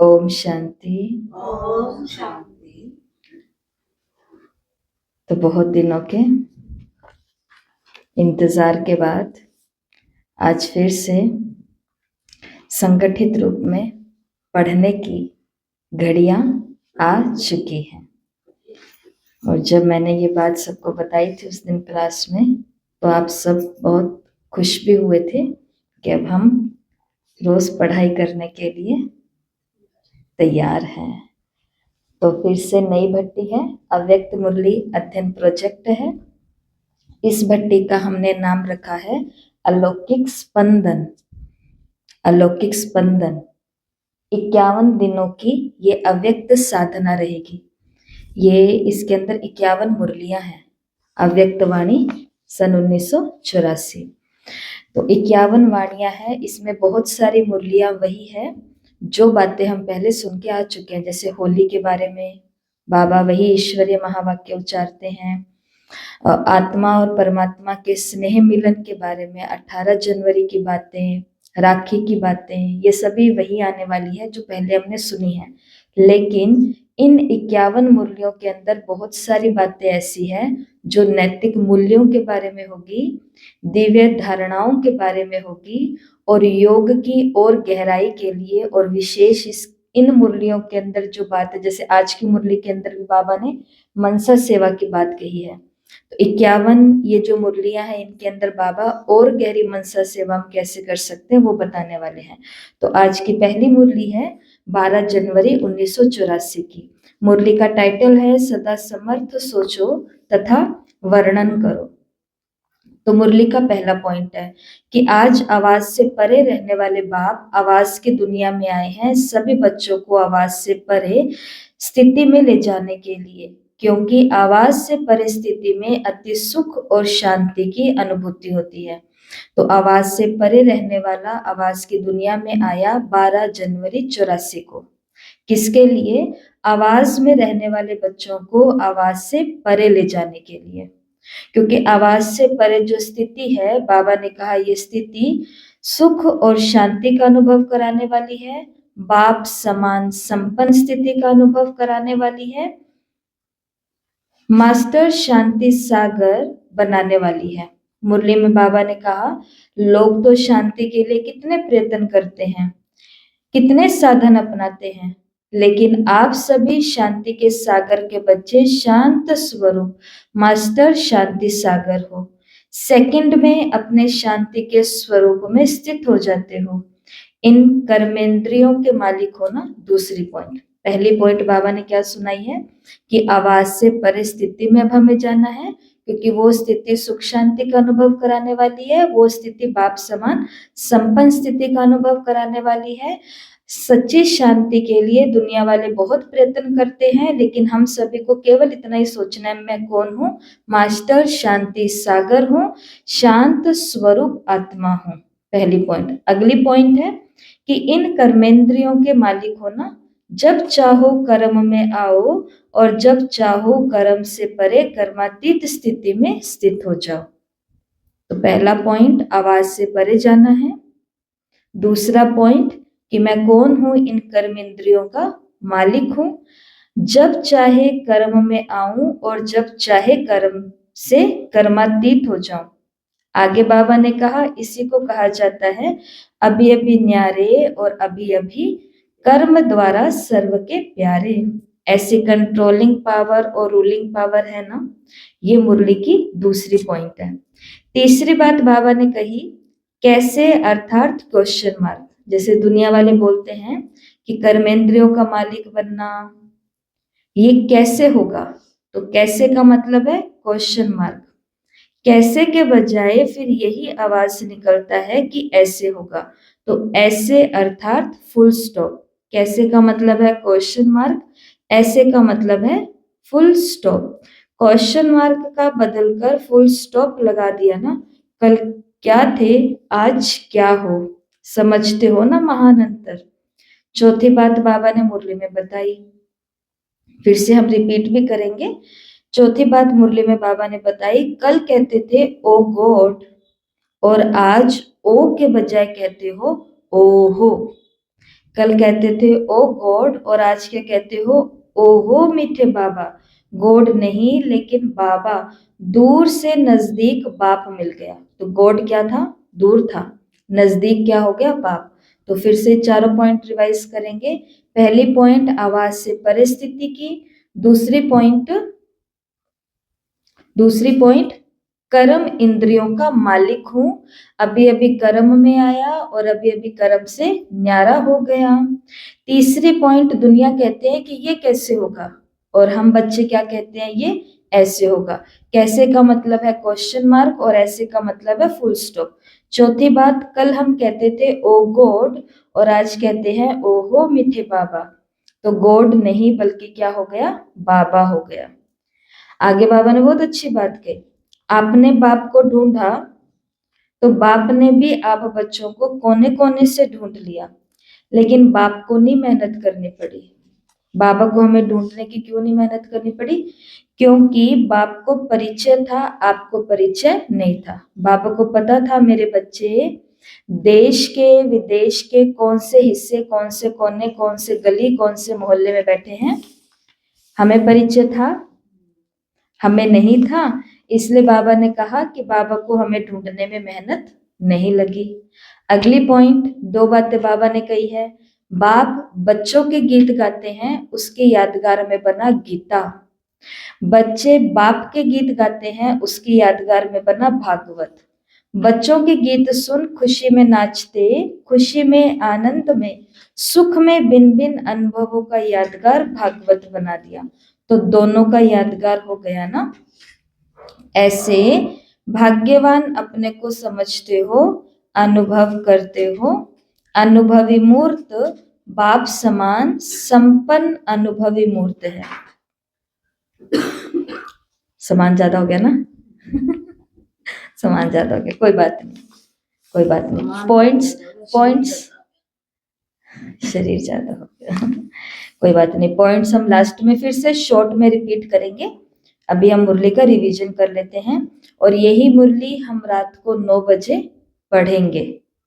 ओम शांति। ओम शांति। तो बहुत दिनों के इंतजार के बाद आज फिर से संगठित रूप में पढ़ने की घड़ियां आ चुकी हैं। और जब मैंने ये बात सबको बताई थी उस दिन क्लास में, तो आप सब बहुत खुश भी हुए थे कि अब हम रोज पढ़ाई करने के लिए तैयार हैं। तो फिर से नई भट्टी है, अव्यक्त मुरली अध्ययन प्रोजेक्ट है। इस भट्टी का हमने नाम रखा है अलौकिक स्पंदन। अलौकिक स्पंदन 51 दिनों की ये अव्यक्त साधना रहेगी। ये इसके अंदर 51 मुरलियां हैं। अव्यक्त वाणी सन 1984। तो 51 वाणियां हैं। इसमें बहुत सारी मुरलियां वही है जो बातें हम पहले सुन के आ चुके हैं। जैसे होली के बारे में बाबा वही ईश्वरीय महावाक्य उच्चारते हैं। आत्मा और परमात्मा के स्नेह मिलन के बारे में 18 जनवरी की बातें, राखी की बातें, ये सभी वही आने वाली है जो पहले हमने सुनी है। लेकिन इन 51 मुरलियों के अंदर बहुत सारी बातें ऐसी हैं जो नैतिक मूल्यों के बारे में होगी, दिव्य धारणाओं के बारे में होगी और योग की और गहराई के लिए। और विशेष इन मुरलियों के अंदर जो बात है, जैसे आज की मुरली के अंदर भी बाबा ने मनसा सेवा की बात कही है। तो 51 ये जो मुरलियां हैं इनके अंदर बाबा और गहरी मनसा सेवा हम कैसे कर सकते हैं वो बताने वाले हैं। तो आज की पहली मुरली है 12 जनवरी 1984 की। मुरली का टाइटल है सदा समर्थ सोचो तथा वर्णन करो। तो मुरली का पहला पॉइंट है कि आज आवाज से परे रहने वाले बाप आवाज की दुनिया में आए हैं सभी बच्चों को आवाज से परे स्थिति में ले जाने के लिए, क्योंकि आवाज से परे स्थिति में अति सुख और शांति की अनुभूति होती है। तो आवाज से परे रहने वाला आवाज की दुनिया में आया 12 जनवरी 84 को। किसके लिए? आवाज में रहने वाले बच्चों को आवाज से परे ले जाने के लिए। क्योंकि आवाज से परे जो स्थिति है, बाबा ने कहा ये स्थिति सुख और शांति का अनुभव कराने वाली है, बाप समान संपन्न स्थिति का अनुभव कराने वाली है, मास्टर शांति सागर बनाने वाली है। मुरली में बाबा ने कहा लोग तो शांति के लिए कितने प्रयत्न करते हैं, कितने साधन अपनाते हैं, लेकिन आप सभी शांति के सागर के बच्चे शांत स्वरूप मास्टर शांति सागर हो। सेकंड में अपने शांति के स्वरूप में स्थित हो जाते हो। इन कर्मेंद्रियों के मालिक हो ना। दूसरी पॉइंट, पहली पॉइंट बाबा ने क्या सुनाई है कि आवाज से परिस्थिति में अब हमें जाना है, क्योंकि वो स्थिति सुख शांति का अनुभव कराने वाली है। वो स्थिति बाप समान संपन्न स्थिति का अनुभव कराने वाली है। सच्ची शांति के लिए दुनिया वाले बहुत प्रयत्न करते हैं, लेकिन हम सभी को केवल इतना ही सोचना है मैं कौन हूँ? मास्टर शांति सागर हूँ, शांत स्वरूप आत्मा हूँ। पहली पॉइंट। अगली पॉइंट है कि इन कर्मेंद्रियों के मालिक हो ना। जब चाहो कर्म में आओ और जब चाहो कर्म से परे कर्मातीत स्थिति में स्थित हो जाओ। तो पहला पॉइंट आवाज से परे जाना है। दूसरा पॉइंट कि मैं कौन हूं? इन कर्मेंद्रियों का मालिक हूं। जब चाहे कर्म में आऊं और जब चाहे कर्म से कर्मातीत हो जाऊं। आगे बाबा ने कहा इसी को कहा जाता है अभी अभी न्यारे और अभी अभी कर्म द्वारा सर्व के प्यारे। ऐसी कंट्रोलिंग पावर और रूलिंग पावर है ना। ये मुरली की दूसरी पॉइंट है। तीसरी बात बाबा ने कही कैसे, अर्थात क्वेश्चन मार्क। जैसे दुनिया वाले बोलते हैं कि कर्मेंद्रियों का मालिक बनना ये कैसे होगा, तो कैसे का मतलब है क्वेश्चन मार्क। कैसे के बजाय फिर यही आवाज निकलता है कि ऐसे होगा। तो ऐसे अर्थात फुल स्टॉप। कैसे का मतलब है क्वेश्चन मार्क, ऐसे का मतलब है फुल स्टॉप। क्वेश्चन मार्क का बदलकर फुल स्टॉप लगा दिया ना। कल क्या थे आज क्या हो, समझते हो ना महान अंतर। चौथी बात बाबा ने मुरली में बताई, फिर से हम रिपीट भी करेंगे। चौथी बात मुरली में बाबा ने बताई, कल कहते थे ओ गॉड और आज ओ के बजाय कहते हो ओ हो। कल कहते थे ओ गॉड और आज क्या कहते हो, ओहो मीठे बाबा। गॉड नहीं लेकिन बाबा, दूर से नजदीक बाप मिल गया। तो गॉड क्या था, दूर था, नजदीक क्या हो गया, बाप। तो फिर से चारों पॉइंट रिवाइज करेंगे। पहली पॉइंट आवाज से परिस्थिति की, दूसरी पॉइंट कर्म इंद्रियों का मालिक हूं, अभी अभी कर्म में आया और अभी अभी कर्म से न्यारा हो गया। तीसरी पॉइंट दुनिया कहते हैं कि ये कैसे होगा, और हम बच्चे क्या कहते हैं, ये ऐसे होगा। कैसे का मतलब है क्वेश्चन मार्क और ऐसे का मतलब है फुल स्टॉप। चौथी बात, कल हम कहते थे ओ गॉड और आज कहते हैं ओहो मीठे बाबा। तो गॉड नहीं बल्कि क्या हो गया, बाबा हो गया। आगे बाबा ने बहुत अच्छी बात कही, आपने बाप को ढूंढा तो बाप ने भी आप बच्चों को कोने कोने से ढूंढ लिया, लेकिन बाप को नहीं मेहनत करनी पड़ी। बाबा को हमें ढूंढने की क्यों नहीं मेहनत करनी पड़ी, क्योंकि बाप को परिचय था, आपको परिचय नहीं था। बाबा को पता था मेरे बच्चे देश के विदेश के कौन से हिस्से, कौन से कोने, कौन से गली, कौन से मोहल्ले में बैठे हैं। हमें परिचय था, हमें नहीं था। इसलिए बाबा ने कहा कि बाबा को हमें ढूंढने में मेहनत नहीं लगी। अगली पॉइंट, दो बातें बाबा ने कही है। बाप बच्चों के गीत गाते हैं, उसकी यादगार में बना गीता। बच्चे बाप के गीत गाते हैं, उसकी यादगार में बना भागवत। बच्चों के गीत सुन खुशी में नाचते, खुशी में आनंद में सुख में भिन्न भिन्न अनुभवों का यादगार भागवत बना दिया। तो दोनों का यादगार हो गया ना। ऐसे भाग्यवान अपने को समझते हो, अनुभव करते हो, अनुभवी मूर्त बाप समान संपन्न अनुभवी मूर्त है। समान ज्यादा हो गया ना समान ज्यादा हो गया, कोई बात नहीं, कोई बात नहीं। पॉइंट्स शरीर ज्यादा हो गया कोई बात नहीं। पॉइंट्स हम लास्ट में फिर से शॉर्ट में रिपीट करेंगे। अभी हम मुरली का रिवीजन कर लेते हैं, और यही मुरली हम रात को 9 बजे पढ़ेंगे।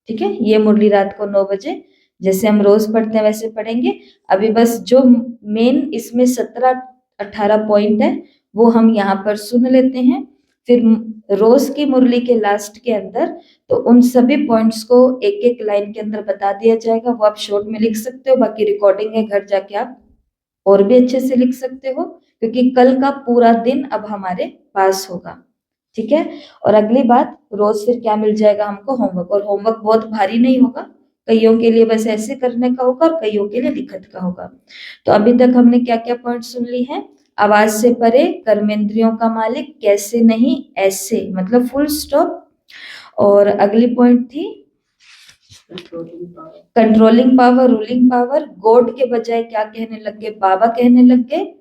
ठीक है, ये मुरली रात को 9 बजे जैसे हम रोज पढ़ते हैं वैसे पढ़ेंगे। अभी बस जो मेन इसमें 17-18 पॉइंट है वो हम यहाँ पर सुन लेते हैं, फिर रोज की मुरली के लास्ट के अंदर तो उन सभी पॉइंट्स को एक एक लाइन के अंदर बता दिया जाएगा। वो आप शॉर्ट में लिख सकते हो, बाकी रिकॉर्डिंग है, घर जाके आप और भी अच्छे से लिख सकते हो, क्योंकि कल का पूरा दिन अब हमारे पास होगा। ठीक है, और अगली बात, रोज फिर क्या मिल जाएगा हमको, होमवर्क। और होमवर्क बहुत भारी नहीं होगा, कईयों के लिए बस ऐसे करने का होगा और कईयों के लिए लिखत का होगा। तो अभी तक हमने क्या क्या पॉइंट सुन ली है। आवाज से परे, कर्मेंद्रियों का मालिक, कैसे नहीं ऐसे, मतलब फुल स्टॉप। और अगली पॉइंट थी controlling power, ruling power. God के बजाय क्या कहने लग गए, बाबा कहने लग गए।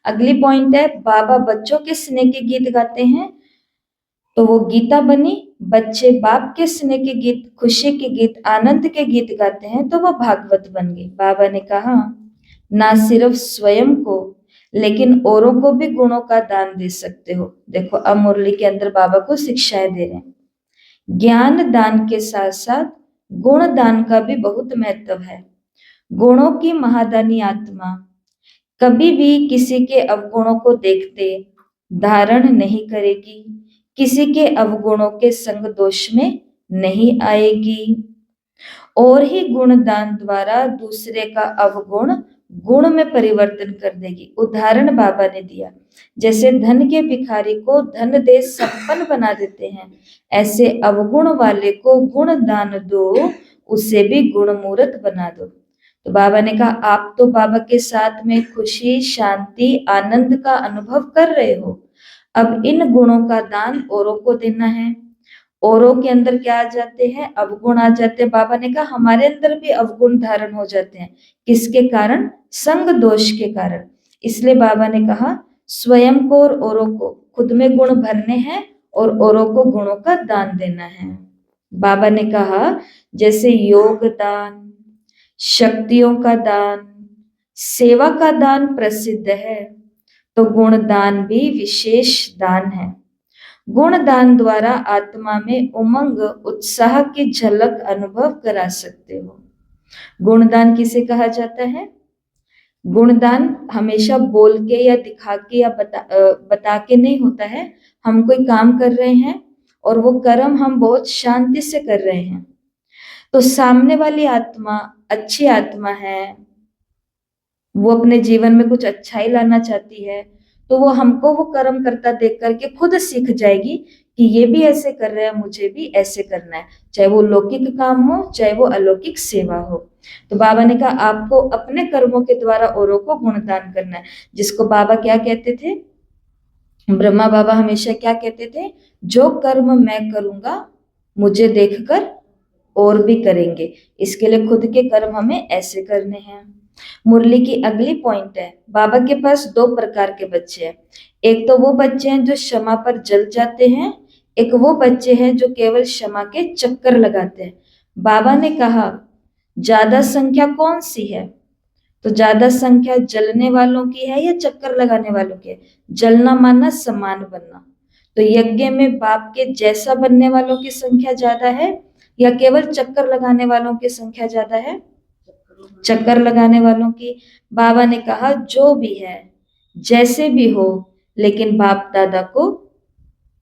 अगली पॉइंट है बाबा बच्चों के स्नेह के गीत गाते हैं, तो वो गीता बनी। बच्चे बाप के स्नेह के गीत, खुशी के गीत, आनंद के गीत गाते हैं, तो वो भागवत बन गई। बाबा ने कहा ना सिर्फ स्वयं को लेकिन औरों को भी गुणों का दान दे सकते हो। देखो अब मुरली के अंदर बाबा को शिक्षाएं दे रहे हैं। ज्ञान दान के साथ साथ गुण दान का भी बहुत महत्व है। गुणों की महादानी आत्मा कभी भी किसी के अवगुणों को देखते धारण नहीं करेगी, किसी के अवगुणों के संग दोष में नहीं आएगी, और ही गुणदान द्वारा दूसरे का अवगुण गुण में परिवर्तन कर देगी। उदाहरण बाबा ने दिया, जैसे धन के भिखारी को धन दे संपन्न बना देते हैं, ऐसे अवगुण वाले को गुण दान दो, उसे भी गुण मूर्त बना दो। तो बाबा ने कहा आप तो बाबा के साथ में खुशी, शांति, आनंद का अनुभव कर रहे हो, अब इन गुणों का दान औरों को देना है। औरों के अंदर क्या आ जाते हैं, अवगुण आ जाते हैं। बाबा ने कहा हमारे अंदर भी अवगुण धारण हो जाते हैं, किसके कारण, संग दोष के कारण। इसलिए बाबा ने कहा स्वयं को और औरों को खुद में गुण भरने हैं और औरों को गुणों का दान देना है। बाबा ने कहा जैसे योग दान, शक्तियों का दान, सेवा का दान प्रसिद्ध है, तो गुण दान भी विशेष दान है। गुण दान द्वारा आत्मा में उमंग, उत्साह की झलक अनुभव करा सकते हो। गुणदान किसे कहा जाता है? गुणदान हमेशा बोल के या दिखा के या बता के नहीं होता है। हम कोई काम कर रहे हैं और वो कर्म हम बहुत शांति से कर रहे हैं, तो सामने वाली आत्मा अच्छी आत्मा है, वो अपने जीवन में कुछ अच्छाई लाना चाहती है, तो वो हमको वो कर्म करता देख करके खुद सीख जाएगी कि ये भी ऐसे कर रहे हैं, मुझे भी ऐसे करना है, चाहे वो लौकिक काम हो चाहे वो अलौकिक सेवा हो। तो बाबा ने कहा आपको अपने कर्मों के द्वारा औरों को गुणदान करना है, जिसको बाबा क्या कहते थे? ब्रह्मा बाबा हमेशा क्या कहते थे? जो कर्म मैं करूंगा मुझे देखकर और भी करेंगे, इसके लिए खुद के कर्म हमें ऐसे करने हैं। मुरली की अगली पॉइंट है, बाबा के पास दो प्रकार के बच्चे हैं। एक तो वो बच्चे हैं जो क्षमा पर जल जाते हैं, एक वो बच्चे हैं जो केवल क्षमा के चक्कर लगाते हैं। बाबा ने कहा ज्यादा संख्या कौन सी है? तो ज्यादा संख्या जलने वालों की है या चक्कर लगाने वालों की है? जलना माना समान बनना। तो यज्ञ में बाप के जैसा बनने वालों की संख्या ज्यादा है या केवल चक्कर लगाने वालों की संख्या ज्यादा है? चक्कर लगाने वालों की। बाबा ने कहा जो भी है जैसे भी हो, लेकिन बाप दादा को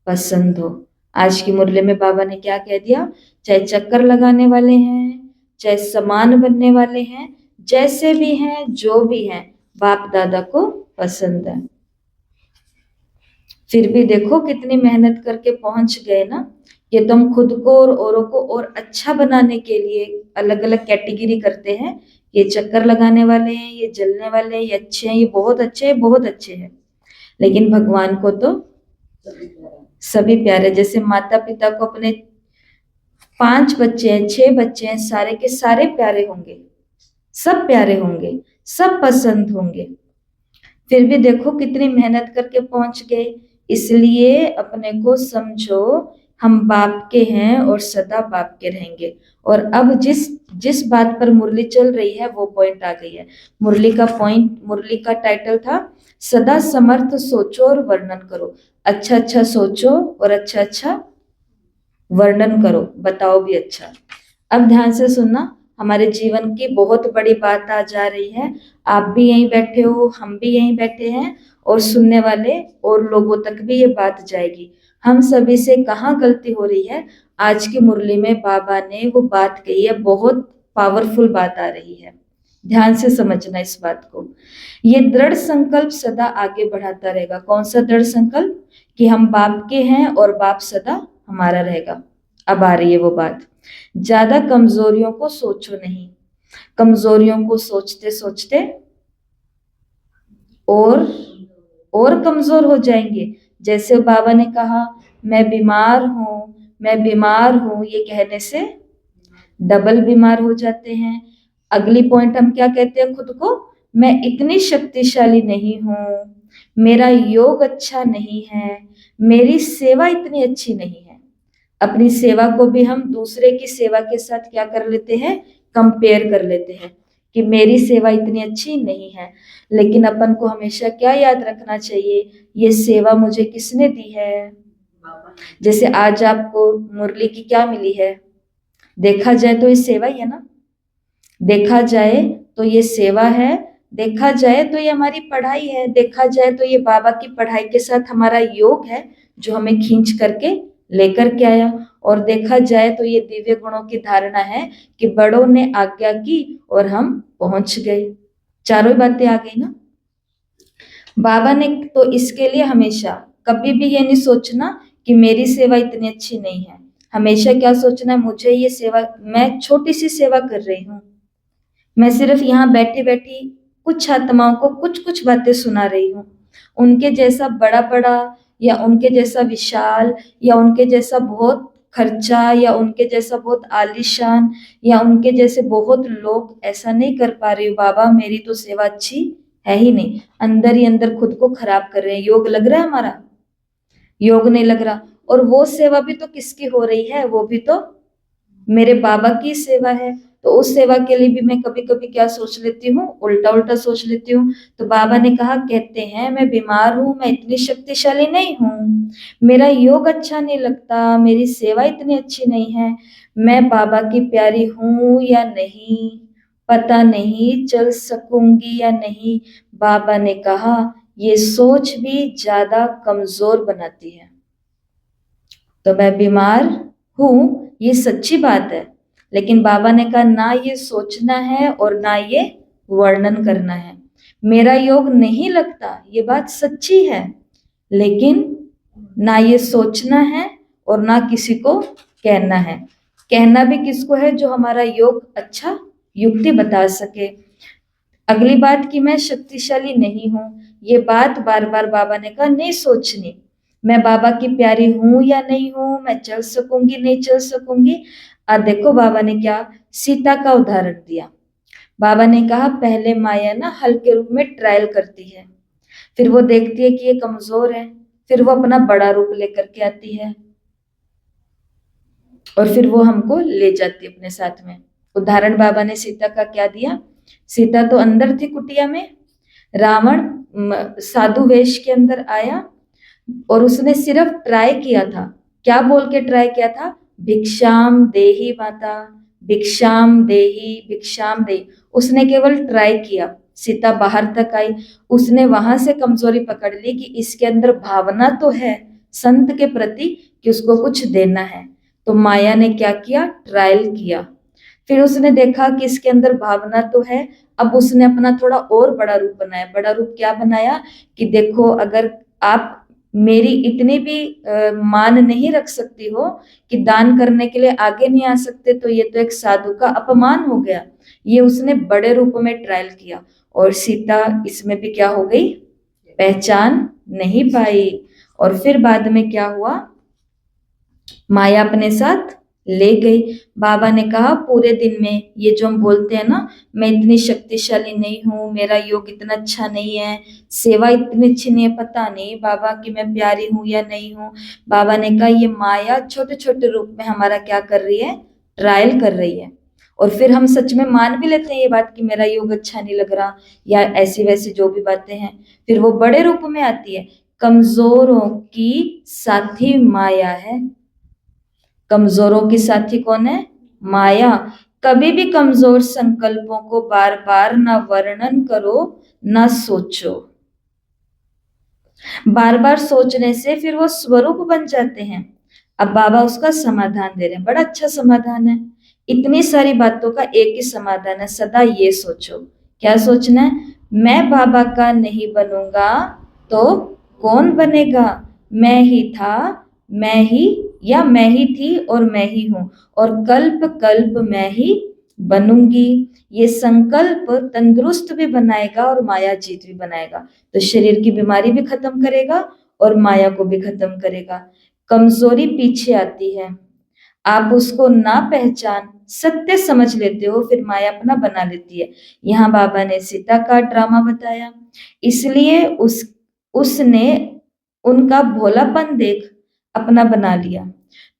पसंद हो। आज की मुरली में बाबा ने क्या कह दिया? चाहे चक्कर लगाने वाले हैं, चाहे समान बनने वाले हैं, जैसे भी हैं, जो भी हैं, बाप दादा को पसंद है। फिर भी देखो कितनी मेहनत करके पहुंच गए ना। ये तो हम खुद को और औरों को और अच्छा बनाने के लिए अलग अलग कैटेगरी करते हैं। ये चक्कर लगाने वाले हैं, ये जलने वाले हैं, ये अच्छे हैं, ये बहुत अच्छे हैं, बहुत अच्छे हैं। लेकिन भगवान को तो सभी प्यारे। जैसे माता पिता को अपने 5 बच्चे हैं, 6 बच्चे हैं, सारे के सारे प्यारे होंगे, सब प्यारे होंगे, सब पसंद होंगे। फिर भी देखो कितनी मेहनत करके पहुंच गए। इसलिए अपने को समझो हम बाप के हैं और सदा बाप के रहेंगे। और अब जिस जिस बात पर मुरली चल रही है वो पॉइंट आ गई है। मुरली का टाइटल था सदा समर्थ सोचो और वर्णन करो। अच्छा अच्छा सोचो और अच्छा अच्छा वर्णन करो, बताओ भी अच्छा। अब ध्यान से सुनना, हमारे जीवन की बहुत बड़ी बात आ जा रही है। आप भी यहीं बैठे हो, हम भी यहीं बैठे हैं, और सुनने वाले और लोगों तक भी ये बात जाएगी। हम सभी से कहाँ गलती हो रही है? आज की मुरली में बाबा ने वो बात कही है, बहुत पावरफुल बात आ रही है। ध्यान से समझना इस बात को। ये दृढ़ संकल्प सदा आगे बढ़ाता रहेगा। कौन सा दृढ़ संकल्प? कि हम बाप के हैं और बाप सदा हमारा रहेगा। अब आ रही है वो बात, ज्यादा कमजोरियों को सोचो नहीं। कमजोरियों को सोचते सोचते और कमजोर हो जाएंगे। जैसे बाबा ने कहा मैं बीमार हूं, मैं बीमार हूं, ये कहने से डबल बीमार हो जाते हैं। अगली पॉइंट हम क्या कहते हैं खुद को? मैं इतनी शक्तिशाली नहीं हूं, मेरा योग अच्छा नहीं है, मेरी सेवा इतनी अच्छी नहीं है। अपनी सेवा को भी हम दूसरे की सेवा के साथ क्या कर लेते हैं? कंपेयर कर लेते हैं कि मेरी सेवा इतनी अच्छी नहीं है। लेकिन अपन को हमेशा क्या याद रखना चाहिए? ये सेवा मुझे किसने दी है? जैसे आज आपको मुरली की क्या मिली है? देखा जाए तो ये सेवा ही है ना। देखा जाए तो ये सेवा है, देखा जाए तो ये हमारी पढ़ाई है, देखा जाए तो ये बाबा की पढ़ाई के साथ हमारा योग है जो हमें खींच करके लेकर के आया। और देखा जाए तो ये दिव्य गुणों की धारणा है कि बड़ों ने आज्ञा की और हम पहुंच गए। चारों बातें आ गई ना। बाबा ने तो इसके लिए हमेशा कभी भी ये नहीं सोचना कि मेरी सेवा इतनी अच्छी नहीं है। हमेशा क्या सोचना है? मुझे ये सेवा, मैं छोटी सी सेवा कर रही हूँ, मैं सिर्फ यहाँ बैठी बैठी कुछ आत्माओं को कुछ कुछ बातें सुना रही हूँ। उनके जैसा बड़ा बड़ा या उनके जैसा विशाल या उनके जैसा बहुत खर्चा या उनके जैसा बहुत आलीशान या उनके जैसे बहुत लोग ऐसा नहीं कर पा रही हूँ। बाबा मेरी तो सेवा अच्छी है ही नहीं। अंदर ही अंदर खुद को खराब कर रहे हैं। योग लग रहा है हमारा? योग नहीं लग रहा। और वो सेवा भी तो किसकी हो रही है? वो भी तो मेरे बाबा की सेवा है। तो उस सेवा के लिए भी मैं कभी कभी क्या सोच लेती हूँ? उल्टा उल्टा सोच लेती हूँ। तो बाबा ने कहा, कहते हैं मैं बीमार हूँ, मैं इतनी शक्तिशाली नहीं हूँ, मेरा योग अच्छा नहीं लगता, मेरी सेवा इतनी अच्छी नहीं है, मैं बाबा की प्यारी हूँ या नहीं? पता नहीं चल सकूंगी या नहीं। बाबा ने कहा ये सोच भी ज्यादा कमजोर बनाती है। तो मैं बीमार हूं, ये सच्ची बात है, लेकिन बाबा ने कहा ना ये सोचना है और ना ये वर्णन करना है। मेरा योग नहीं लगता, ये बात सच्ची है, लेकिन ना ये सोचना है और ना किसी को कहना है। कहना भी किसको है? जो हमारा योग अच्छा युक्ति बता सके। अगली बात कि मैं शक्तिशाली नहीं हूं, ये बात बार बार बाबा ने कहा नहीं सोचनी। मैं बाबा की प्यारी हूं या नहीं हूं, मैं चल सकूंगी नहीं चल सकूंगी। देखो बाबा ने क्या सीता का उदाहरण दिया। बाबा ने कहा पहले माया ना हल्के रूप में ट्रायल करती है, फिर वो देखती है कि ये कमजोर है, फिर वो अपना बड़ा रूप लेकर के आती है और फिर वो हमको ले जाती है अपने साथ में। उदाहरण बाबा ने सीता का क्या दिया? सीता तो अंदर थी कुटिया में, रावण साधु वेश के अंदर आया और उसने सिर्फ ट्राई किया था। क्या बोल के ट्राई किया था? भिक्षाम देही माता, भिक्षाम देही, भिक्षाम देही। उसने केवल ट्राई किया। सीता बाहर तक आई, उसने वहां से कमजोरी पकड़ ली कि इसके अंदर भावना तो है संत के प्रति कि उसको कुछ देना है। तो माया ने क्या किया? ट्रायल किया। फिर उसने देखा कि इसके अंदर भावना तो है। अब उसने अपना थोड़ा और बड़ा रूप बनाया। बड़ा रूप क्या बनाया? कि देखो अगर आप मेरी इतनी भी मान नहीं रख सकती हो कि दान करने के लिए आगे नहीं आ सकते, तो ये तो एक साधु का अपमान हो गया। ये उसने बड़े रूप में ट्रायल किया और सीता इसमें भी क्या हो गई? पहचान नहीं पाई। और फिर बाद में क्या हुआ? माया अपने साथ ले गई। बाबा ने कहा पूरे दिन में ये जो हम बोलते हैं ना, मैं इतनी शक्तिशाली नहीं हूँ, मेरा योग इतना अच्छा नहीं है, सेवा इतनी अच्छी नहीं है, पता नहीं बाबा कि मैं प्यारी हूँ या नहीं हूँ। बाबा ने कहा ये माया छोटे छोटे रूप में हमारा क्या कर रही है? ट्रायल कर रही है। और फिर हम सच में मान भी लेते हैं ये बात कि मेरा योग अच्छा नहीं लग रहा या ऐसी वैसी जो भी बातें हैं। फिर वो बड़े रूप में आती है। कमजोरों की साथी माया है। कमजोरों की साथी कौन है? माया। कभी भी कमजोर संकल्पों को बार बार ना वर्णन करो ना सोचो। बार बार सोचने से फिर वो स्वरूप बन जाते हैं। अब बाबा उसका समाधान दे रहे हैं। बड़ा अच्छा समाधान है। इतनी सारी बातों का एक ही समाधान है, सदा ये सोचो। क्या सोचना है? मैं बाबा का नहीं बनूंगा तो कौन बनेगा? मैं ही था, मैं ही, या मैं ही थी और मैं ही हूं, और कल्प कल्प मैं ही बनूंगी। ये संकल्प तंदुरुस्त भी बनाएगा और माया जीत भी बनाएगा। तो शरीर की बीमारी भी खत्म करेगा और माया को भी खत्म करेगा। कमजोरी पीछे आती है, आप उसको ना पहचान सत्य समझ लेते हो, फिर माया अपना बना लेती है। यहाँ बाबा ने सीता का ड्रामा बताया, इसलिए उसने उनका भोलापन देख अपना बना लिया।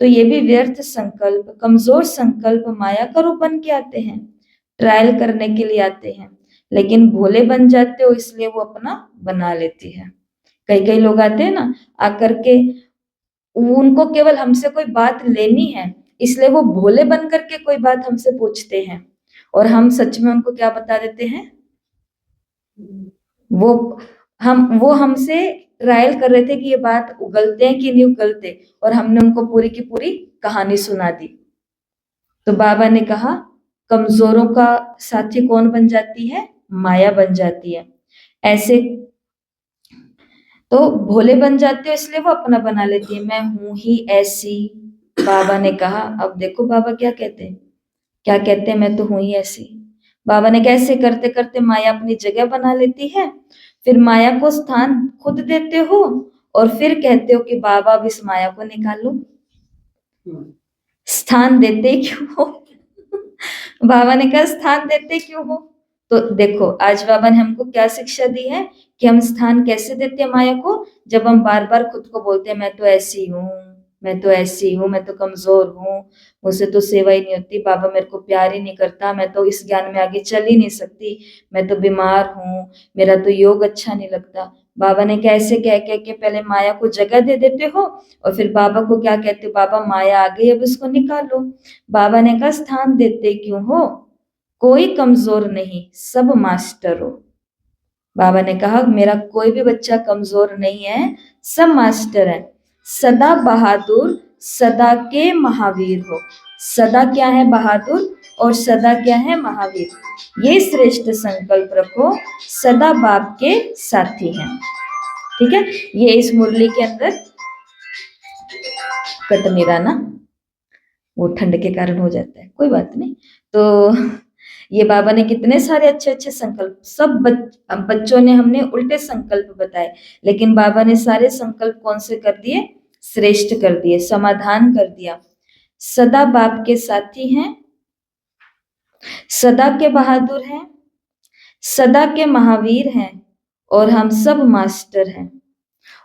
तो ये भी व्यर्थ संकल्प, कमजोर संकल्प माया का रूप बन के आते हैं, ट्रायल करने के लिए आते हैं, लेकिन भोले बन जाते हो इसलिए वो अपना बना लेती है। कई कई लोग आते हैं ना, आकर के उनको केवल हमसे कोई बात लेनी है, इसलिए वो भोले बन करके कोई बात हमसे पूछते हैं और हम सच में उनको क्या बता देते हैं? वो वो हमसे ट्रायल कर रहे थे कि ये बात उगलते हैं कि नहीं उगलते, और हमने उनको पूरी की पूरी कहानी सुना दी। तो बाबा ने कहा कमजोरों का साथी कौन बन जाती है? माया बन जाती है। ऐसे तो भोले बन जाते हो इसलिए वो अपना बना लेती है, मैं हूं ही ऐसी। बाबा ने कहा, अब देखो बाबा क्या कहते हैं, क्या कहते हैं? मैं तो हूं ही ऐसी। बाबा ने कैसे करते करते माया अपनी जगह बना लेती है, फिर माया को स्थान खुद देते हो और फिर कहते हो कि बाबा अब इस माया को निकालो। स्थान देते क्यों हो? बाबा ने कहा स्थान देते क्यों हो? तो देखो आज बाबा ने हमको क्या शिक्षा दी है कि हम स्थान कैसे देते हैं माया को? जब हम बार बार खुद को बोलते हैं मैं तो ऐसी हूँ, मैं तो ऐसी हूँ, मैं तो कमजोर हूँ, मुझसे तो सेवा ही नहीं होती, बाबा मेरे को प्यार ही नहीं करता, मैं तो इस ज्ञान में आगे चल ही नहीं सकती, मैं तो बीमार हूँ, मेरा तो योग अच्छा नहीं लगता। बाबा ने कैसे कह कह के पहले माया को जगह दे देते हो और फिर बाबा को क्या कहते हो? बाबा माया आ गई अब इसको निकालो। बाबा ने कहा स्थान देते क्यों हो? कोई कमजोर नहीं, सब मास्टर हो। बाबा ने कहा मेरा कोई भी बच्चा कमजोर नहीं है, सब मास्टर है। सदा बहादुर, सदा के महावीर हो। सदा क्या है? बहादुर। और सदा क्या है? महावीर। ये श्रेष्ठ संकल्प रखो, सदा बाप के साथी हैं। ठीक है, ये इस मुरली के अंदर कट नहीं रहा ना, वो ठंड के कारण हो जाता है, कोई बात नहीं। तो ये बाबा ने कितने सारे अच्छे अच्छे संकल्प, सब बच्चों ने हमने उल्टे संकल्प बताए, लेकिन बाबा ने सारे संकल्प कौन से कर दिए? श्रेष्ठ कर दिए, समाधान कर दिया। सदा बाप के साथी हैं, सदा के बहादुर हैं, सदा के महावीर हैं, और हम सब मास्टर हैं।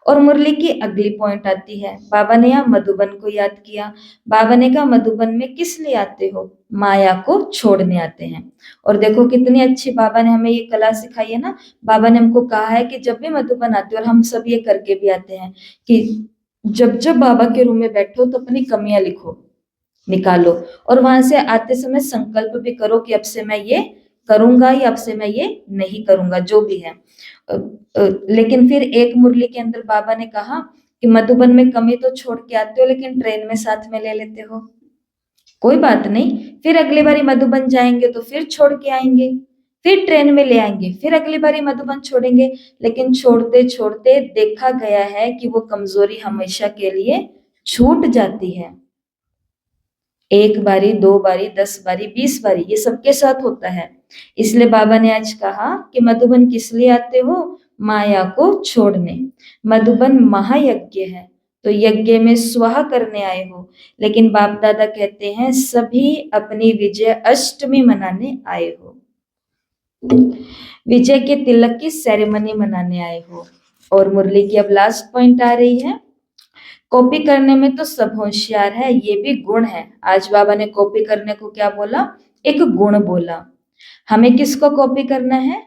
और मुरली की अगली पॉइंट आती है, बाबा ने यहाँ मधुबन को याद किया। बाबा ने कहा मधुबन में किस लिए आते हो? माया को छोड़ने आते हैं। और देखो कितनी अच्छी बाबा ने हमें ये कला सिखाई है ना। बाबा ने हमको कहा है कि जब भी मधुबन आते हो, और हम सब ये करके भी आते हैं, कि जब जब बाबा के रूम में बैठो तो अपनी कमियां लिखो, निकालो, और वहां से आते समय संकल्प भी करो कि अब से मैं ये करूंगा या अब से मैं ये नहीं करूंगा, जो भी है। लेकिन फिर एक मुरली के अंदर बाबा ने कहा कि मधुबन में कमी तो छोड़ के आते हो, लेकिन ट्रेन में साथ में ले लेते हो। कोई बात नहीं, फिर अगली बारी मधुबन जाएंगे तो फिर छोड़ के आएंगे, फिर ट्रेन में ले आएंगे, फिर अगली बारी मधुबन छोड़ेंगे। लेकिन छोड़ते छोड़ते देखा गया है कि वो कमजोरी हमेशा के लिए छूट जाती है। एक बारी, 2 बारी, 10 बारी, 20 बारी, ये सबके साथ होता है। इसलिए बाबा ने आज कहा कि मधुबन किस लिए आते हो? माया को छोड़ने। मधुबन महायज्ञ है, तो यज्ञ में स्वाहा करने आए हो। लेकिन बाप दादा कहते हैं सभी अपनी विजय अष्टमी मनाने आए हो, विजय के तिलक की सेरेमनी मनाने आए हो। और मुरली की अब लास्ट पॉइंट आ रही है, कॉपी करने में तो सब होशियार है, ये भी गुण है। आज बाबा ने कॉपी करने को क्या बोला? एक गुण बोला। हमें किसको कॉपी करना है?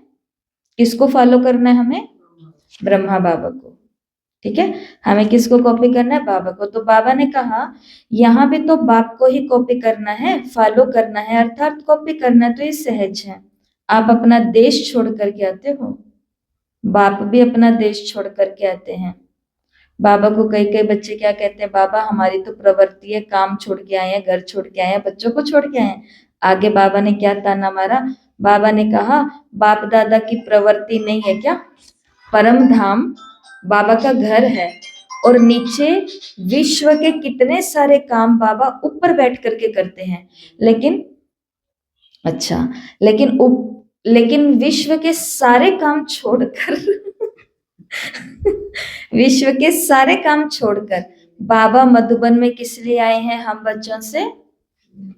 किसको फॉलो करना है हमें? ब्रह्मा बाबा को। ठीक है, हमें किसको कॉपी करना है? बाबा को। तो बाबा ने कहा यहाँ भी तो बाप को ही कॉपी करना है, फॉलो करना है, अर्थात कॉपी करना तो ये सहज है। आप अपना देश छोड़ करके आते हो, बाप भी अपना देश छोड़ करके आते हैं। बाबा को कई कई बच्चे क्या कहते हैं? बाबा हमारी तो प्रवृत्ति है, काम छोड़ के आए हैं, घर छोड़ के आए हैं, बच्चों को छोड़ के आए हैं। आगे बाबा ने क्या ताना मारा? बाबा ने कहा बाप दादा की प्रवृत्ति नहीं है क्या? परम धाम बाबा का घर है, और नीचे विश्व के कितने सारे काम बाबा ऊपर बैठ करके करते हैं। लेकिन अच्छा, लेकिन विश्व के सारे काम छोड़कर विश्व के सारे काम छोड़कर बाबा मधुबन में किस लिए आए हैं? हम बच्चों से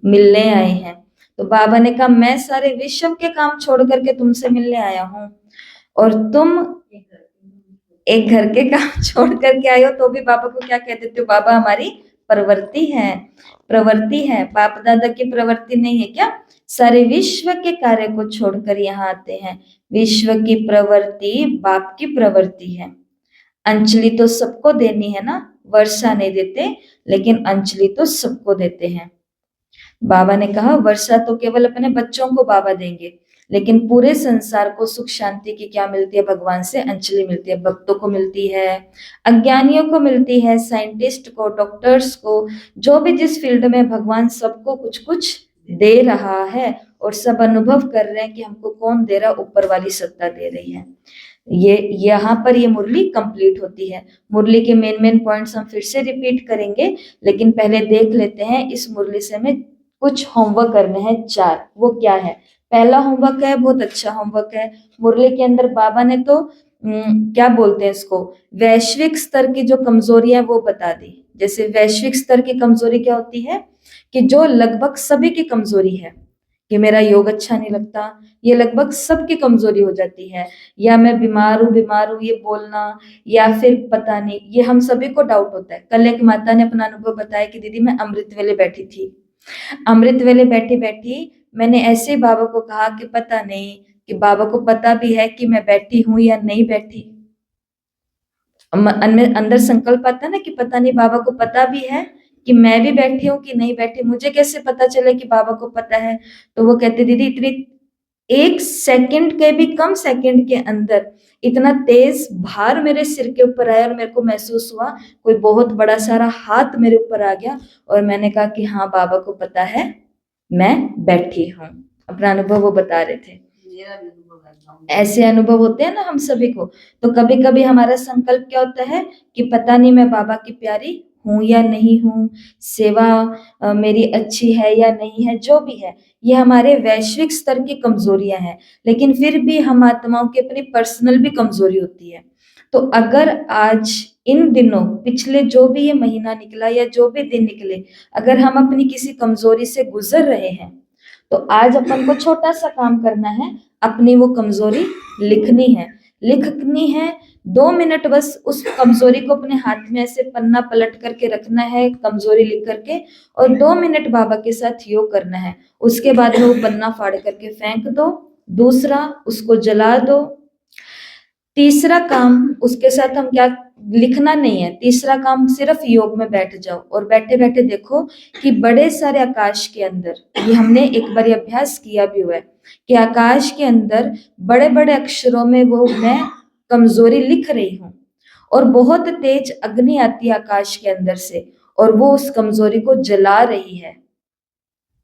मिलने आए हैं। तो बाबा ने कहा मैं सारे विश्व के काम छोड़ करके तुमसे मिलने आया हूं, और तुम एक घर के काम छोड़ करके आए हो, तो भी बाबा को क्या कह देते हो? बाबा हमारी प्रवृत्ति है, प्रवृत्ति है, बाप दादा की प्रवृत्ति नहीं है क्या? सारे विश्व के कार्य को छोड़कर यहाँ आते हैं। विश्व की प्रवृत्ति बाप की प्रवृत्ति है। अंजलि तो सबको देनी है ना, वर्षा नहीं देते, लेकिन अंजलि तो सबको देते हैं। बाबा ने कहा वर्षा तो केवल अपने बच्चों को बाबा देंगे, लेकिन पूरे संसार को सुख शांति की क्या मिलती है? भगवान से अंजलि मिलती है। भक्तों को मिलती है, अज्ञानियों को मिलती है, साइंटिस्ट को, डॉक्टर्स को, जो भी जिस फील्ड में, भगवान सबको कुछ कुछ दे रहा है, और सब अनुभव कर रहे हैं कि हमको कौन दे रहा? ऊपर वाली सत्ता दे रही है। ये यहाँ पर ये मुरली कंप्लीट होती है। मुरली के मेन मेन पॉइंट्स हम फिर से रिपीट करेंगे, लेकिन पहले देख लेते हैं इस मुरली से हमें कुछ होमवर्क करने हैं 4। वो क्या है? पहला होमवर्क है, बहुत अच्छा होमवर्क है। मुरली के अंदर बाबा ने तो क्या बोलते हैं इसको, वैश्विक स्तर की जो कमजोरियां वो बता दी। जैसे वैश्विक स्तर की कमजोरी क्या होती है? कि जो लगभग सभी की कमजोरी है, कि मेरा योग अच्छा नहीं लगता, ये लगभग सबकी कमजोरी हो जाती है। या मैं बीमार हूँ ये बोलना, या फिर पता नहीं, ये हम सभी को डाउट होता है। कल एक माता ने अपना अनुभव बताया कि दीदी मैं अमृत वेले बैठी थी, अमृत वेले बैठी बैठी मैंने ऐसे बाबा को कहा कि पता नहीं कि बाबा को पता भी है कि मैं बैठी हूं या नहीं बैठी। अंदर संकल्प आता है ना कि पता नहीं बाबा को पता भी है कि मैं भी बैठी हूँ कि नहीं बैठी, मुझे कैसे पता चले कि बाबा को पता है। तो वो कहते दीदी इतनी 1 सेकंड के भी कम सेकंड के अंदर इतना तेज भार मेरे सिर के ऊपर आया और मेरे को महसूस हुआ कोई बहुत बड़ा सारा हाथ मेरे ऊपर आ गया। और मैंने कहा कि हाँ बाबा को पता है मैं बैठी हूँ। अपना अनुभव वो बता रहे थे। मेरा भी अनुभव ऐसा हुआ। ऐसे अनुभव होते हैं ना हम सभी को। तो कभी कभी हमारा संकल्प क्या होता है कि पता नहीं मैं बाबा की प्यारी हूं या नहीं हूं, सेवा मेरी अच्छी है या नहीं है, जो भी है ये हमारे वैश्विक स्तर की कमजोरियां हैं। लेकिन फिर भी हम आत्माओं की अपनी पर्सनल भी कमजोरी होती है। तो अगर आज इन दिनों पिछले जो भी ये महीना निकला या जो भी दिन निकले, अगर हम अपनी किसी कमजोरी से गुजर रहे हैं तो आज अपन को छोटा सा काम करना है, अपनी वो कमजोरी लिखनी है 2 मिनट बस उस कमजोरी को अपने हाथ में ऐसे पन्ना पलट करके रखना है, कमजोरी लिख करके, और 2 मिनट बाबा के साथ योग करना है। उसके बाद में वो पन्ना फाड़ करके फेंक दो, दूसरा उसको जला दो। तीसरा काम उसके साथ हम क्या, लिखना नहीं है, तीसरा काम सिर्फ योग में बैठ जाओ और बैठे बैठे देखो कि बड़े सारे आकाश के अंदर, ये हमने एक बार अभ्यास किया भी हुआ है कि आकाश के अंदर बड़े बड़े अक्षरों में वो मैं कमजोरी लिख रही हूँ और बहुत तेज अग्नि आती है आकाश के अंदर से और वो उस कमजोरी को जला रही है,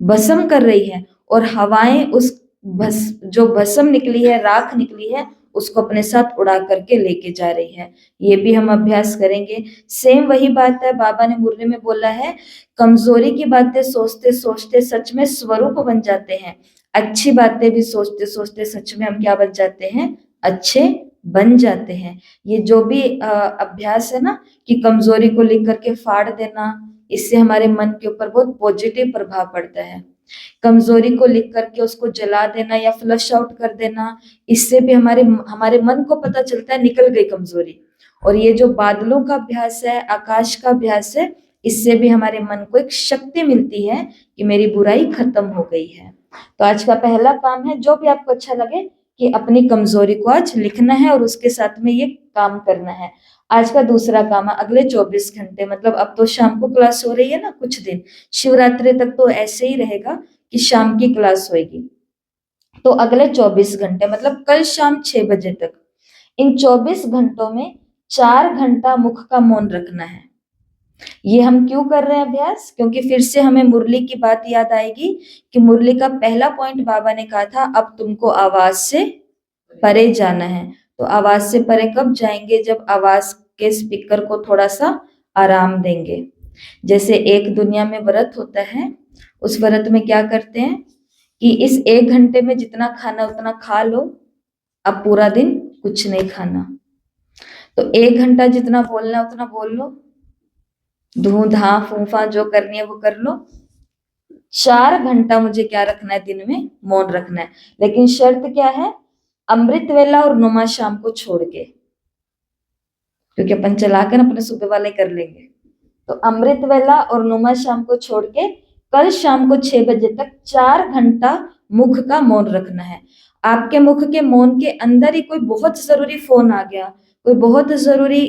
भस्म कर रही है। और हवाएं उस जो भस्म निकली है, राख निकली है, उसको अपने साथ उड़ा करके लेके जा रही है। ये भी हम अभ्यास करेंगे। सेम वही बात है, बाबा ने मुरली में बोला है कमजोरी की बातें सोचते सोचते सच में स्वरूप बन जाते हैं, अच्छी बातें भी सोचते सोचते सच में हम क्या बन जाते हैं, अच्छे बन जाते हैं। ये जो भी अभ्यास है ना कि कमजोरी को लिख करके फाड़ देना, इससे हमारे मन के ऊपर बहुत पॉजिटिव प्रभाव पड़ता है। कमजोरी को लिख करके उसको जला देना या फ्लश आउट कर देना, इससे भी हमारे हमारे मन को पता चलता है निकल गई कमजोरी। और ये जो बादलों का अभ्यास है, आकाश का अभ्यास है, इससे भी हमारे मन को एक शक्ति मिलती है कि मेरी बुराई खत्म हो गई है। तो आज का पहला काम है, जो भी आपको अच्छा लगे, कि अपनी कमजोरी को आज लिखना है और उसके साथ में ये काम करना है। आज का दूसरा काम है, अगले 24 घंटे, मतलब अब तो शाम को क्लास हो रही है ना, कुछ दिन शिवरात्रि तक तो ऐसे ही रहेगा कि शाम की क्लास होगी। तो अगले 24 घंटे मतलब कल शाम 6 बजे तक, इन 24 घंटों में 4 घंटा मुख का मौन रखना है। ये हम क्यों कर रहे हैं अभ्यास, क्योंकि फिर से हमें मुरली की बात याद आएगी कि मुरली का पहला पॉइंट बाबा ने कहा था अब तुमको आवाज से परे जाना है। तो आवाज से परे कब जाएंगे, जब आवाज के स्पीकर को थोड़ा सा आराम देंगे। जैसे एक दुनिया में व्रत होता है, उस व्रत में क्या करते हैं कि इस 1 घंटे में जितना खाना उतना खा लो, अब पूरा दिन कुछ नहीं खाना। तो 1 घंटा जितना बोलना उतना बोल लो, धू धा फूफा जो करनी है वो कर लो। 4 घंटा मुझे क्या रखना है, दिन में मौन रखना है। लेकिन शर्त क्या है, अमृत वेला और नुमा शाम को छोड़ के, क्योंकि अपन चला कर अपने सुबह वाले कर लेंगे। तो अमृत वेला और नुमा शाम को छोड़ के कल शाम को 6 बजे तक 4 घंटा मुख का मौन रखना है। आपके मुख के मौन के अंदर ही कोई बहुत जरूरी फोन आ गया, कोई बहुत जरूरी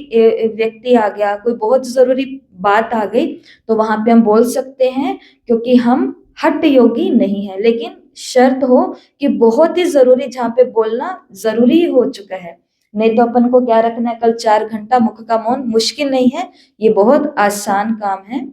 व्यक्ति आ गया, कोई बहुत जरूरी बात आ गई, तो वहां पे हम बोल सकते हैं, क्योंकि हम हठ योगी नहीं है। लेकिन शर्त हो कि बहुत ही जरूरी, जहां पे बोलना जरूरी हो चुका है, नहीं तो अपन को क्या रखना है, कल 4 घंटा मुख का मौन। मुश्किल नहीं है, ये बहुत आसान काम है।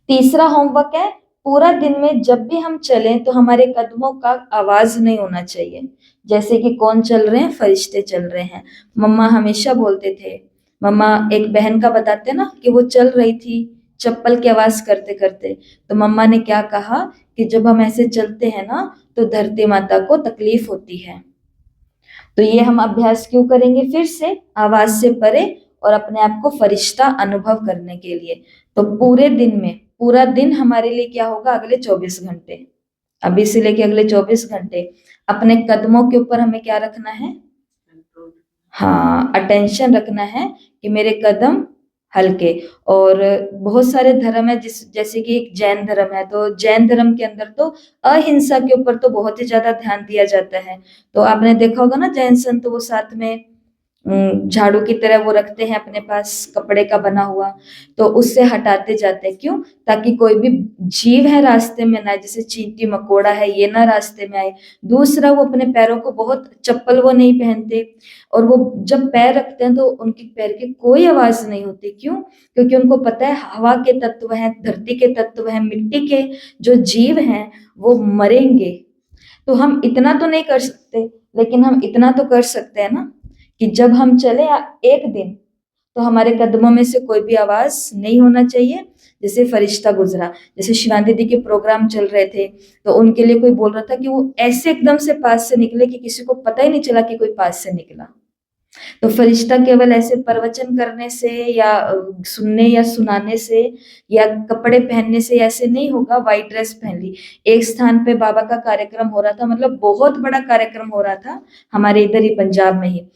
तीसरा होमवर्क है, पूरा दिन में जब भी हम चलें तो हमारे कदमों का आवाज नहीं होना चाहिए। जैसे कि कौन चल रहे हैं, फरिश्ते चल रहे हैं। मम्मा हमेशा बोलते थे, मम्मा एक बहन का बताते ना कि वो चल रही थी चप्पल की आवाज करते करते, तो मम्मा ने क्या कहा कि जब हम ऐसे चलते हैं ना तो धरती माता को तकलीफ होती है। तो ये हम अभ्यास क्यों करेंगे, फिर से आवाज से परे और अपने आप को फरिश्ता अनुभव करने के लिए। तो पूरे दिन में, पूरा दिन हमारे लिए क्या होगा, अगले 24 घंटे, अभी से लेके अगले 24 घंटे अपने कदमों के ऊपर हमें क्या रखना है, हाँ अटेंशन रखना है कि मेरे कदम हल्के। और बहुत सारे धर्म है, जैसे कि एक जैन धर्म है, तो जैन धर्म के अंदर तो अहिंसा के ऊपर तो बहुत ही ज्यादा ध्यान दिया जाता है। तो आपने देखा होगा ना, जैन संत वो साथ में झाड़ू की तरह वो रखते हैं अपने पास कपड़े का बना हुआ, तो उससे हटाते जाते हैं। क्यों? ताकि कोई भी जीव है रास्ते में ना आए, जैसे चींटी मकोड़ा है ये ना रास्ते में आए। दूसरा, वो अपने पैरों को बहुत, चप्पल वो नहीं पहनते, और वो जब पैर रखते हैं तो उनके पैर की कोई आवाज नहीं होती। क्यों? क्योंकि उनको पता है हवा के तत्व हैं, धरती के तत्व हैं, मिट्टी के जो जीव हैं वो मरेंगे। तो हम इतना तो नहीं कर सकते, लेकिन हम इतना तो कर सकते हैं ना कि जब हम चले एक दिन, तो हमारे कदमों में से कोई भी आवाज नहीं होना चाहिए। जैसे फरिश्ता गुजरा, जैसे शिवानी दीदी के प्रोग्राम चल रहे थे, तो उनके लिए कोई बोल रहा था कि वो ऐसे एकदम से पास से निकले कि किसी को पता ही नहीं चला कि कोई पास से निकला। तो फरिश्ता केवल ऐसे प्रवचन करने से या सुनने या सुनाने से या कपड़े पहनने से ऐसे नहीं होगा। व्हाइट ड्रेस पहन ली, एक स्थान पे बाबा का कार्यक्रम हो रहा था, मतलब बहुत बड़ा कार्यक्रम हो रहा था हमारे इधर ही पंजाब में ही,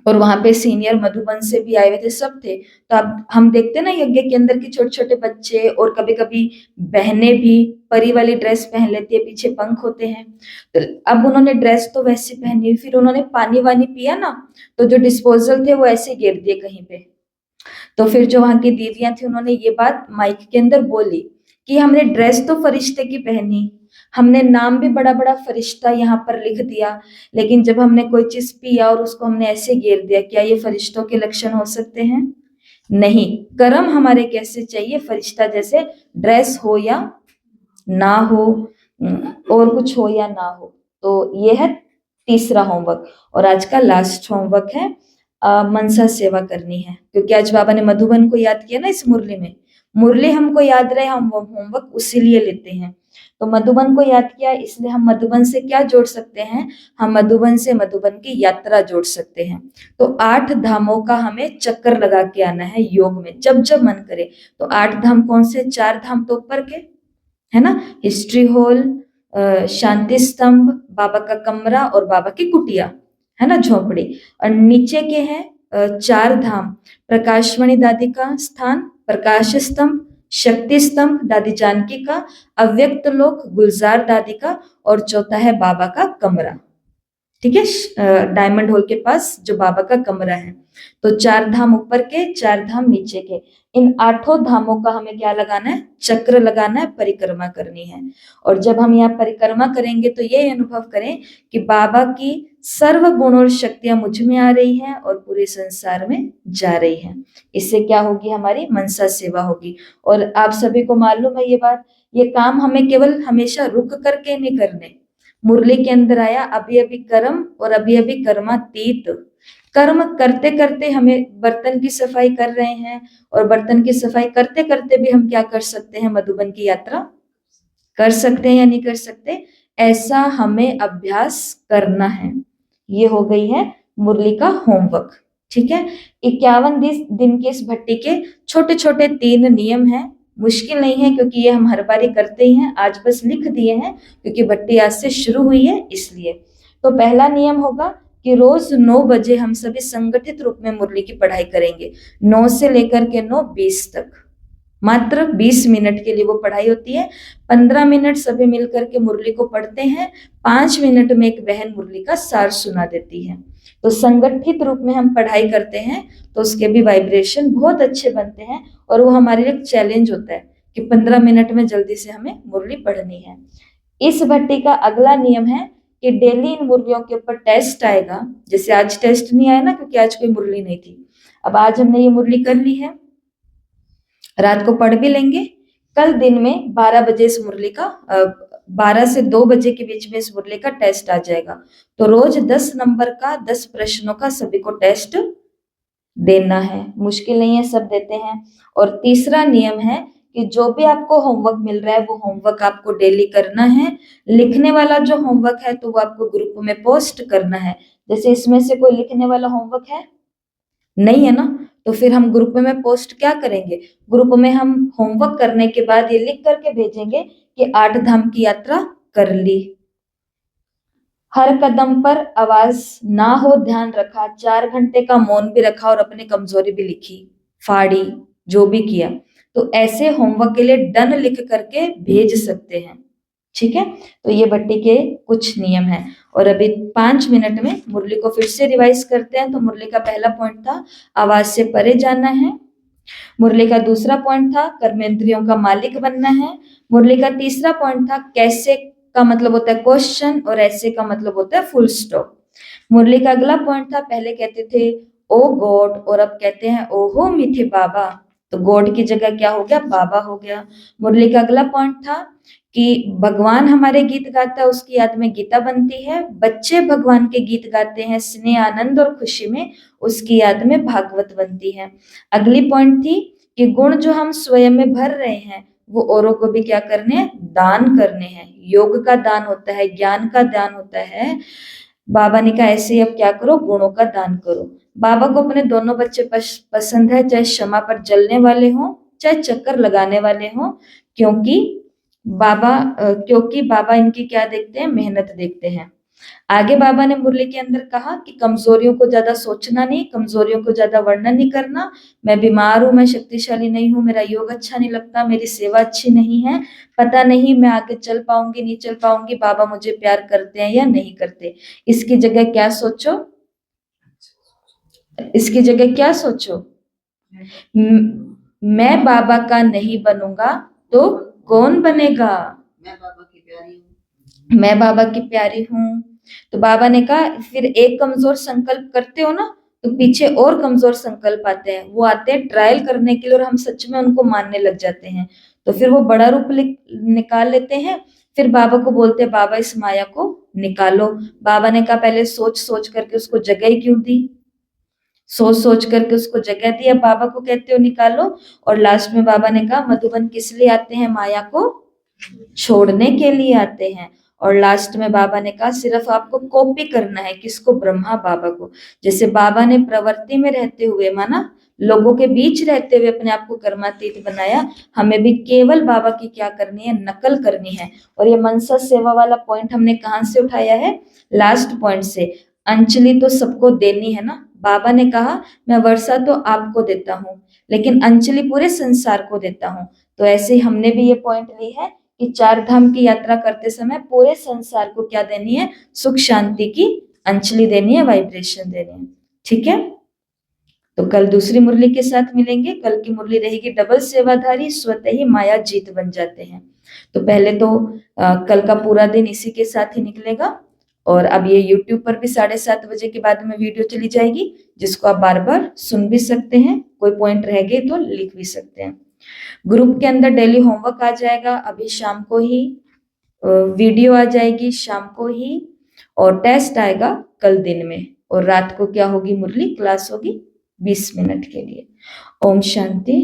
और वहां पे सीनियर मधुबन से भी आए हुए थे, सब थे। तो अब हम देखते हैं ना यज्ञ के अंदर की छोटे छोटे बच्चे, और कभी कभी बहनें भी परी वाली ड्रेस पहन लेती है, पीछे पंख होते हैं। तो अब उन्होंने ड्रेस तो वैसी पहनी, फिर उन्होंने पानी वानी पिया ना, तो जो डिस्पोजल थे वो ऐसे गिर दिए कहीं पे। तो फिर जो वहां की दीदियां थी उन्होंने ये बात माइक के अंदर बोली कि हमने ड्रेस तो फरिश्ते की पहनी, हमने नाम भी बड़ा बड़ा फरिश्ता यहाँ पर लिख दिया, लेकिन जब हमने कोई चीज पिया और उसको हमने ऐसे गिर दिया, क्या ये फरिश्तों के लक्षण हो सकते हैं? नहीं। कर्म हमारे कैसे चाहिए? फरिश्ता जैसे, ड्रेस हो या ना हो, और कुछ हो या ना हो। तो ये है तीसरा होमवर्क। और आज का लास्ट होमवर्क है मनसा सेवा करनी है, क्योंकि आज बाबा ने मधुबन को याद किया ना इस मुरली में। मुरली हमको याद रहे, हम वो होमवर्क उसी लिए लेते हैं। तो मधुबन को याद किया, इसलिए हम मधुबन से क्या जोड़ सकते हैं? हम मधुबन से मधुबन की यात्रा जोड़ सकते हैं। तो 8 धामों का हमें चक्कर लगा के आना है योग में, जब जब मन करे। तो 8 धाम कौन से? 4 धाम तो ऊपर के है ना, हिस्ट्री हॉल, शांति स्तंभ, बाबा का कमरा और बाबा की कुटिया, है ना, झोपड़ी। और नीचे के हैं 4 धाम, प्रकाशमणि दादी का स्थान, प्रकाश स्तंभ, शक्ति स्तंभ दादी जानकी का, अव्यक्त लोक गुलजार दादी का, और चौथा है बाबा का कमरा। ठीक है, डायमंड हॉल के पास जो बाबा का कमरा है। तो 4 धाम ऊपर के, 4 धाम नीचे के। इन 8 धामों का हमें क्या लगाना है? चक्र लगाना है, परिक्रमा करनी है। और जब हम यहाँ परिक्रमा करेंगे तो ये अनुभव करें कि बाबा की सर्व गुण और शक्तियां मुझ में आ रही हैं और पूरे संसार में जा रही हैं। इससे क्या होगी? हमारी मनसा सेवा होगी। और आप सभी को मालूम है ये बात, ये काम हमें केवल हमेशा रुक करके नहीं करने। मुरली के अंदर आया अभी अभी कर्म और अभी अभी कर्मातीत। कर्म करते करते हमें बर्तन की सफाई कर रहे हैं, और बर्तन की सफाई करते करते भी हम क्या कर सकते हैं? मधुबन की यात्रा कर सकते हैं या नहीं कर सकते? ऐसा हमें अभ्यास करना है। ये हो गई है मुरली का होमवर्क। ठीक है, 51 दिन की इस भट्टी के छोटे छोटे 3 नियम हैं। मुश्किल नहीं है, क्योंकि ये हम हर बारी करते ही हैं, आज बस लिख दिए हैं क्योंकि भट्टी आज से शुरू हुई है इसलिए। तो पहला नियम होगा कि रोज 9 बजे हम सभी संगठित रूप में मुरली की पढ़ाई करेंगे। 9 से लेकर के 9:20 तक, मात्र 20 मिनट के लिए वो पढ़ाई होती है। 15 मिनट सभी मिलकर के मुरली को पढ़ते हैं, 5 मिनट में एक बहन मुरली का सार सुना देती है। तो संगठित रूप में हम पढ़ाई करते हैं तो उसके भी वाइब्रेशन बहुत अच्छे बनते हैं, और वो हमारे लिए एक चैलेंज होता है कि 15 मिनट में जल्दी से हमें मुरली पढ़नी है। इस भट्टी का अगला नियम है कि डेली इन मुरलियों के ऊपर टेस्ट आएगा। जैसे आज टेस्ट नहीं आया ना, क्योंकि आज कोई मुरली नहीं थी। अब आज हमने ये मुरली कर ली है, रात को पढ़ भी लेंगे। कल दिन में 12 बजे इस मुरली का 12 से 2 बजे के बीच में इस मुरली का टेस्ट आ जाएगा। तो रोज 10 नंबर का 10 प्रश्नों का सभी को टेस्ट देना है। मुश्किल नहीं है, सब देते हैं। और तीसरा नियम है कि जो भी आपको होमवर्क मिल रहा है वो होमवर्क आपको डेली करना है। लिखने वाला जो होमवर्क है तो वो आपको ग्रुप में पोस्ट करना है। जैसे इसमें से कोई लिखने वाला होमवर्क है नहीं है ना, तो फिर हम ग्रुप में पोस्ट क्या करेंगे? ग्रुप में हम होमवर्क करने के बाद ये लिख करके भेजेंगे कि 8 धाम की यात्रा कर ली। हर कदम पर आवाज ना हो ध्यान रखा, 4 घंटे का मौन भी रखा और अपनी कमजोरी भी लिखी, फाड़ी, जो भी किया। तो ऐसे होमवर्क के लिए डन लिख करके भेज सकते हैं। ठीक है। तो ये भट्टी के कुछ नियम हैं। और अभी 5 मिनट में मुरली को फिर से रिवाइज करते हैं। तो मुरली का पहला पॉइंट था आवाज से परे जाना है। मुरली का दूसरा पॉइंट था कर्मेंद्रियों का मालिक बनना है। मुरली का तीसरा पॉइंट था कैसे का मतलब होता है क्वेश्चन और ऐसे का मतलब होता है फुल स्टॉप। मुरली का अगला पॉइंट था पहले कहते थे ओ गॉड और अब कहते हैं ओहो मीठे बाबा। तो गॉड की जगह क्या हो गया बाबा हो गया। मुरली का अगला पॉइंट था कि भगवान हमारे गीत गाता है उसकी याद में गीता बनती है। बच्चे भगवान के गीत गाते हैं स्नेह आनंद और खुशी में उसकी याद में भागवत बनती है। अगली पॉइंट थी कि गुण जो हम स्वयं में भर रहे हैं वो औरों को भी क्या करने हैं दान करने हैं। योग का दान होता है ज्ञान का दान होता है। बाबा ने कहा ऐसे ही अब क्या करो गुणों का दान करो। बाबा को अपने दोनों बच्चे पसंद है चाहे क्षमा पर जलने वाले हों चाहे चक्कर लगाने वाले हों। क्योंकि बाबा इनकी क्या देखते हैं मेहनत देखते हैं। आगे बाबा ने मुरली के अंदर कहा कि कमजोरियों को ज्यादा सोचना नहीं कमजोरियों को ज्यादा वर्णन नहीं करना। मैं बीमार हूं मैं शक्तिशाली नहीं हूं मेरा योग अच्छा नहीं लगता मेरी सेवा अच्छी नहीं है पता नहीं मैं आगे चल पाऊंगी नहीं चल पाऊंगी बाबा मुझे प्यार करते हैं या नहीं करते। इसकी जगह क्या सोचो इसकी जगह क्या सोचो मैं बाबा का नहीं बनूंगा तो कौन बनेगा। मैं बाबा की प्यारी हूँ। मैं बाबा की प्यारी हूँ। तो बाबा ने कहा फिर एक कमजोर संकल्प करते हो ना तो पीछे और कमजोर संकल्प आते हैं वो आते हैं ट्रायल करने के लिए और हम सच में उनको मानने लग जाते हैं। तो फिर वो बड़ा रूप निकाल लेते हैं। फिर बाबा को बोलते हैं बाबा इस माया को निकालो। बाबा ने कहा पहले सोच सोच करके उसको जगह ही क्यों दी सोच सोच करके उसको जगह दी अब बाबा को कहते हो निकालो। और लास्ट में बाबा ने कहा मधुबन किस लिए आते हैं माया को छोड़ने के लिए आते हैं। और लास्ट में बाबा ने कहा सिर्फ आपको कॉपी करना है किसको ब्रह्मा बाबा को। जैसे बाबा ने प्रवृत्ति में रहते हुए माना लोगों के बीच रहते हुए अपने आप को कर्मातीत बनाया हमें भी केवल बाबा की क्या करनी है नकल करनी है। और ये मनसा सेवा वाला पॉइंट हमने कहां से उठाया है लास्ट पॉइंट से। अंजलि तो सबको देनी है ना। बाबा ने कहा मैं वर्षा तो आपको देता हूँ लेकिन अंजलि पूरे संसार को देता हूँ। तो ऐसे ही हमने भी ये पॉइंट ली है कि 4 धाम की यात्रा करते समय पूरे संसार को क्या देनी है सुख शांति की अंजलि देनी है वाइब्रेशन देनी है। ठीक है। तो कल दूसरी मुरली के साथ मिलेंगे। कल की मुरली रहेगी डबल सेवाधारी स्वतः ही माया जीत बन जाते हैं। तो पहले तो कल का पूरा दिन इसी के साथ ही निकलेगा। और अब ये YouTube पर भी 7:30 बजे के बाद में वीडियो चली जाएगी जिसको आप बार बार सुन भी सकते हैं कोई पॉइंट रह गए तो लिख भी सकते हैं। ग्रुप के अंदर डेली होमवर्क आ जाएगा अभी शाम को ही वीडियो आ जाएगी शाम को ही और टेस्ट आएगा कल दिन में। और रात को क्या होगी मुरली क्लास होगी 20 मिनट के लिए। ओम शांति।